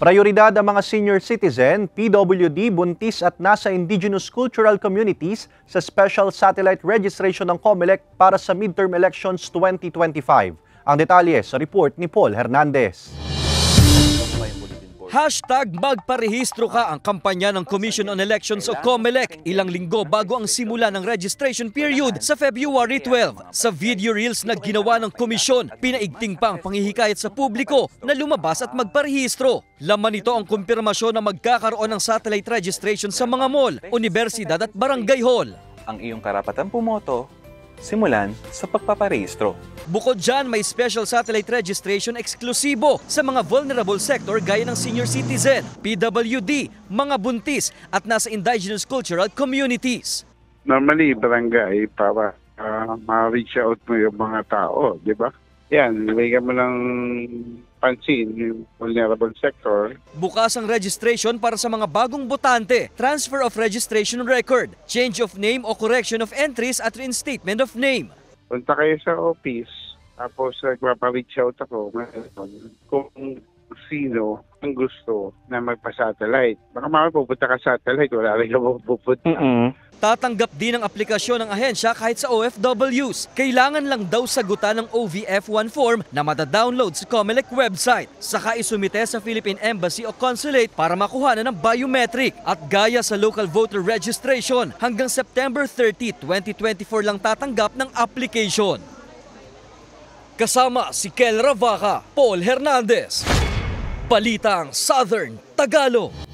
Prioridad ang mga senior citizen, PWD, buntis at nasa indigenous cultural communities sa special satellite registration ng COMELEC para sa midterm elections 2025. Ang detalye sa report ni Paul Hernandez. #magparehistro ka ang kampanya ng Commission on Elections o COMELEC ilang linggo bago ang simula ng registration period sa February 12. Sa video reels na ginawa ng komisyon, pinaigting pa ang panghihikayat sa publiko na lumabas at magparehistro. Laman nito ang kumpirmasyon na magkakaroon ng satellite registration sa mga mall, universidad at barangay hall. Ang iyong karapatang pumoto, simulan sa pagpaparehistro. Bukod dyan, may special satellite registration eksklusibo sa mga vulnerable sector gaya ng senior citizen, PWD, mga buntis at nasa indigenous cultural communities. Normally, barangay para ma-reach out mo yung mga tao, di ba? Yan, bigyan mo ng pansin yung vulnerable sector. Bukas ang registration para sa mga bagong botante, transfer of registration record, change of name o correction of entries at reinstatement of name. Punta kayo sa office, tapos magpapa-reach out ako kung sino ang gusto na magpa-satellite. Baka mamaya pupunta ka satellite, wala rin ka pupunta. Tatanggap din ang aplikasyon ng ahensya kahit sa OFWs. Kailangan lang daw sagutan ng OVF1 form na madadownload sa COMELEC website. Saka isumite sa Philippine Embassy o Consulate para makuha na ng biometric. At gaya sa local voter registration, hanggang September 30, 2024 lang tatanggap ng application. Kasama si Kel Ravaca, Paul Hernandez. Balitang Southern Tagalog.